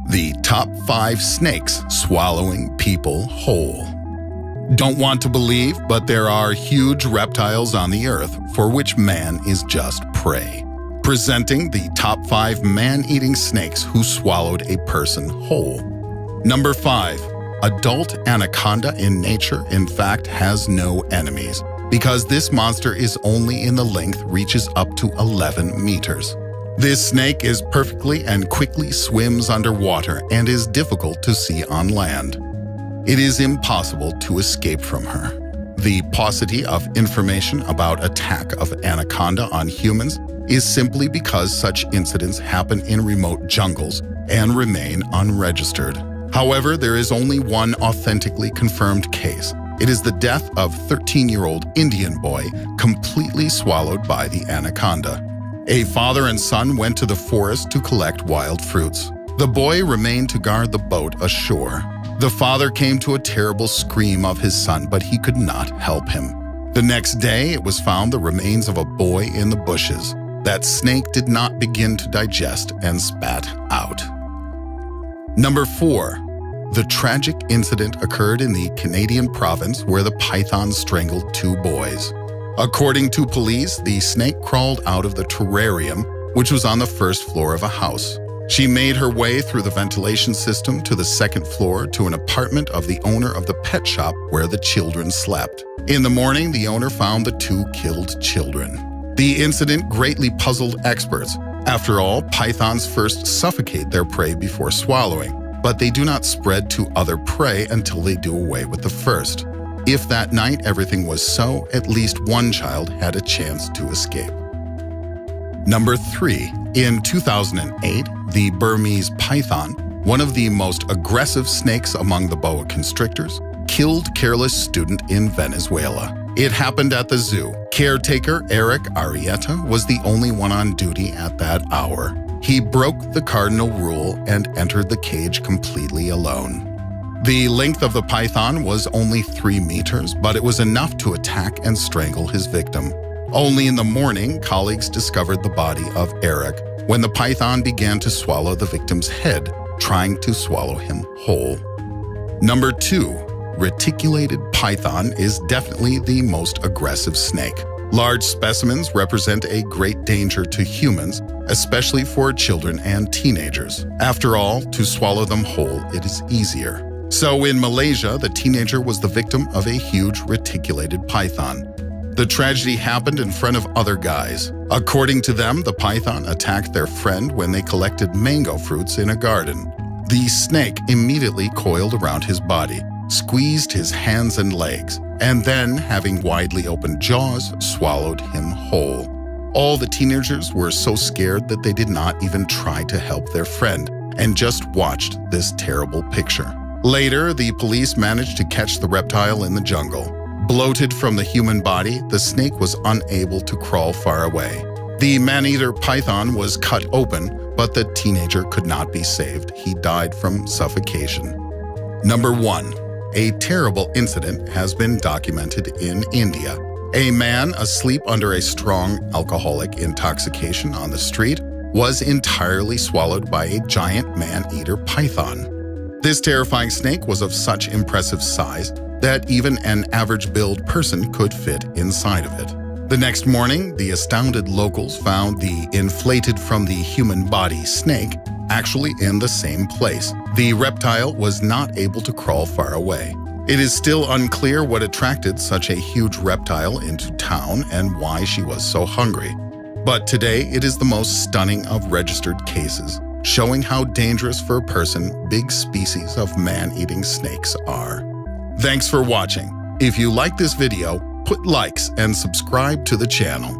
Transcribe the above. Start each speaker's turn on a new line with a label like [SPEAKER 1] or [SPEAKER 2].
[SPEAKER 1] The top 5 snakes swallowing people whole. Don't want to believe, but there are huge reptiles on the earth for which man is just prey. Presenting the top 5 man-eating snakes who swallowed a person whole. Number 5. Adult anaconda in nature, in fact, has no enemies, because this monster is only in the length reaches up to 11 meters. This snake is perfectly and quickly swims underwater and is difficult to see on land. It is impossible to escape from her. The paucity of information about attack of anaconda on humans is simply because such incidents happen in remote jungles and remain unregistered. However, there is only one authentically confirmed case. It is the death of 13-year-old Indian boy completely swallowed by the anaconda. A father and son went to the forest to collect wild fruits. The boy remained to guard the boat ashore. The father came to a terrible scream of his son, but he could not help him. The next day, it was found the remains of a boy in the bushes. That snake did not begin to digest and spat out. Number 4. The tragic incident occurred in the Canadian province where the python strangled 2 boys. According to police, the snake crawled out of the terrarium, which was on the first floor of a house. She made her way through the ventilation system to the second floor to an apartment of the owner of the pet shop where the children slept. In the morning, the owner found the 2 killed children. The incident greatly puzzled experts. After all, pythons first suffocate their prey before swallowing, but they do not spread to other prey until they do away with the first. If that night everything was so, at least one child had a chance to escape. Number 3. In 2008, the Burmese python, one of the most aggressive snakes among the boa constrictors, killed careless student in Venezuela. It happened at the zoo. Caretaker Eric Arrieta was the only one on duty at that hour. He broke the cardinal rule and entered the cage completely alone. The length of the python was only 3 meters, but it was enough to attack and strangle his victim. Only in the morning, colleagues discovered the body of Eric when the python began to swallow the victim's head, trying to swallow him whole. Number 2. Reticulated python is definitely the most aggressive snake. Large specimens represent a great danger to humans, especially for children and teenagers. After all, to swallow them whole, it is easier. So in Malaysia, the teenager was the victim of a huge reticulated python. The tragedy happened in front of other guys. According to them, the python attacked their friend when they collected mango fruits in a garden. The snake immediately coiled around his body, squeezed his hands and legs, and then, having widely opened jaws, swallowed him whole. All the teenagers were so scared that they did not even try to help their friend and just watched this terrible picture. Later, the police managed to catch the reptile in the jungle. Bloated from the human body, the snake was unable to crawl far away. The man-eater python was cut open, but the teenager could not be saved. He died from suffocation. Number 1. A terrible incident has been documented in India. A man asleep under a strong alcoholic intoxication on the street was entirely swallowed by a giant man-eater python. This terrifying snake was of such impressive size that even an average-built person could fit inside of it. The next morning, the astounded locals found the inflated from the human body snake actually in the same place. The reptile was not able to crawl far away. It is still unclear what attracted such a huge reptile into town and why she was so hungry. But today, it is the most stunning of registered cases, showing how dangerous for a person big species of man-eating snakes are. Thanks for watching. If you like this video, put likes and subscribe to the channel.